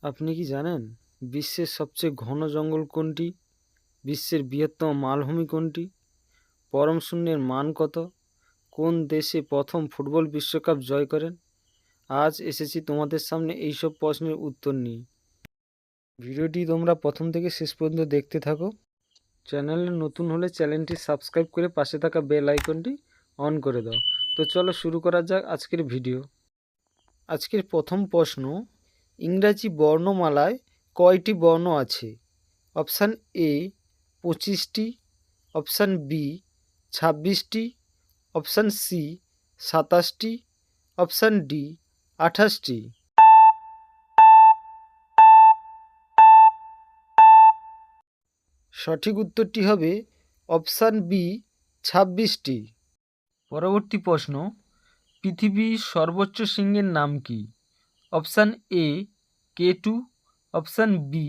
আপনি কি জানেন বিশ্বের সবচেয়ে ঘন জঙ্গল কোনটি? বিশ্বের বৃহত্তম মালভূমি কোনটি? পরম শূন্যের মান কত? কোন দেশে প্রথম ফুটবল বিশ্বকাপ জয় করেন? আজ এসেছি তোমাদের সামনে এইসব প্রশ্নের উত্তর নিয়ে। ভিডিওটি তোমরা প্রথম থেকে শেষ পর্যন্ত দেখতে থাকো। চ্যানেলে নতুন হলে চ্যানেলটি সাবস্ক্রাইব করে পাশে থাকা বেল আইকনটি অন করে দাও। তো চলো শুরু করা যাক আজকের ভিডিও। আজকের প্রথম প্রশ্ন, ইংরাজি বর্ণমালায় কয়টি বর্ণ আছে? অপশান এ 25টি, অপশান বি 26টি, অপশান সি 27টি, অপশান ডি 28টি। সঠিক উত্তরটি হবে অপশান বি 26টি। পরবর্তী প্রশ্ন, পৃথিবীর সর্বোচ্চ শৃঙ্গের নাম কি? Option A K2, option B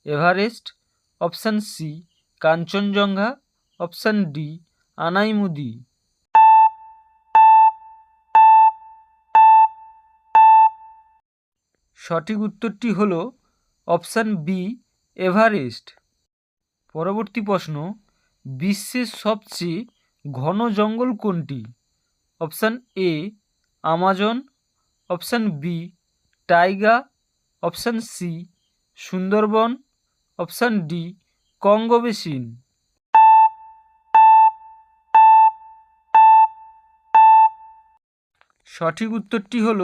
Everest, option C Kanchenjunga, option D Anamudi. সঠিক উত্তরটি হল অপশান বি এভারেস্ট। পরবর্তী প্রশ্ন, বিশ্বের সবচেয়ে ঘন জঙ্গল কোনটি? Option A Amazon, option B taiga, option C Sundarbans, option D Congo basin. সঠিক উত্তরটি হল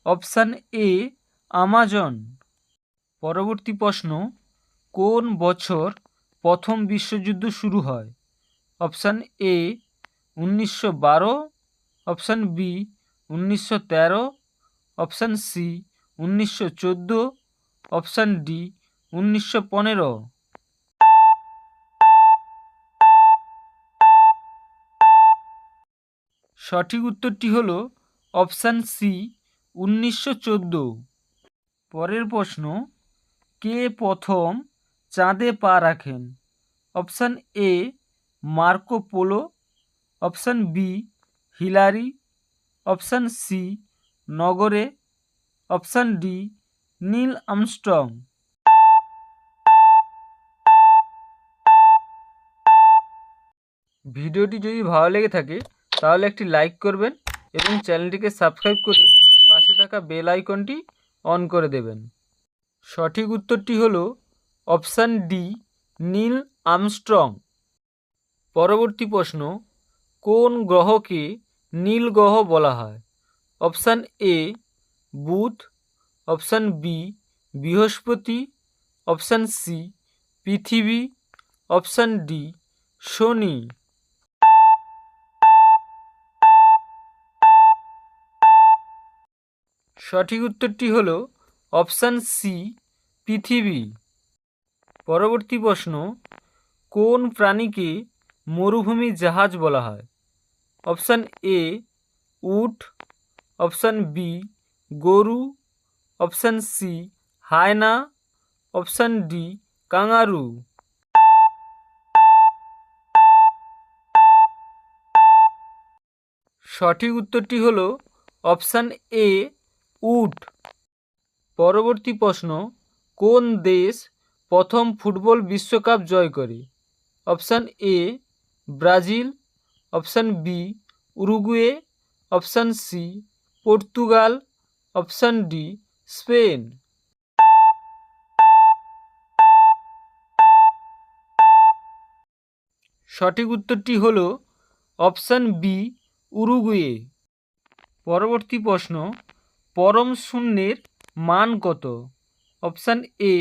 অপশান এ আমাজন। পরবর্তী প্রশ্ন, কোন বছর প্রথম বিশ্বযুদ্ধ শুরু হয়? Option A 1912, option B 1913, option C 1914, option D 1915। সঠিক উত্তরটি হল অপশান সি 1914। পরের প্রশ্ন, কে প্রথম চাঁদে পা রাখেন? Option A Marco Polo, option B Hillary, option C নগরে, অপশান ডি নীল আর্মস্ট্রং। ভিডিওটি যদি ভালো লেগে থাকে তাহলে একটি লাইক করবেন এবং চ্যানেলটিকে সাবস্ক্রাইব করে পাশে থাকা বেল আইকনটি অন করে দেবেন। সঠিক উত্তরটি হল অপশান ডি নীল আর্মস্ট্রং। পরবর্তী প্রশ্ন, কোন গ্রহকে নীল গ্রহ বলা হয়? অপশান এ বুধ, অপশান বি বৃহস্পতি, অপশান সি পৃথিবী, অপশান ডি শনি। সঠিক উত্তরটি হল অপশান সি পৃথিবী। পরবর্তী প্রশ্ন, কোন প্রাণীকে মরুভূমি জাহাজ বলা হয়? অপশান এ উট, অপশান বি গরু, option C hyena, option D kangaroo. সঠিক উত্তরটি হল অপশান এ উট। পরবর্তী প্রশ্ন, কোন দেশ প্রথম ফুটবল বিশ্বকাপ জয় করে? Option A Brazil, option B Uruguay, option C Portugal, option D Spain. সঠিক উত্তরটি হল অপশান বি উরুগুয়ে। পরবর্তী প্রশ্ন, পরম শূন্যের মান কত? Option A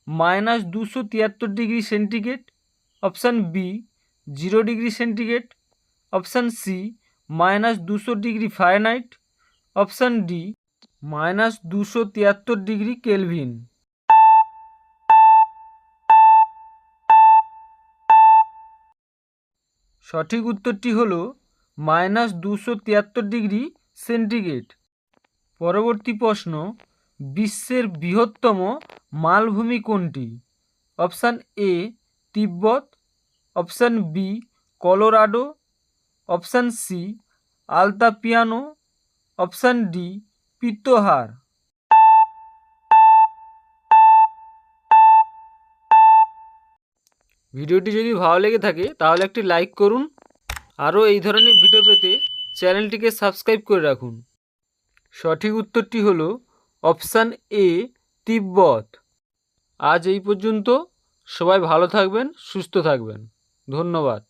-273 degree centigrade, option B 0 degree centigrade, option C -200 degree Fahrenheit, option D -273 degree Kelvin. সঠিক উত্তরটি হল -273 ডিগ্রি সেন্টিগ্রেড। পরবর্তী প্রশ্ন, বিশ্বের বৃহত্তম মালভূমি কোনটি? অপশান এ তিব্বত, option B Colorado, option C Altiplano, option D পিত্তহার। ভিডিওটি যদি ভালো লেগে থাকে তাহলে একটি লাইক করুন। আরও এই ধরনের ভিডিও পেতে চ্যানেলটিকে সাবস্ক্রাইব করে রাখুন। সঠিক উত্তরটি হলো অপশান এ, তিব্বত। আজ এই পর্যন্ত। সবাই ভালো থাকবেন, সুস্থ থাকবেন। ধন্যবাদ।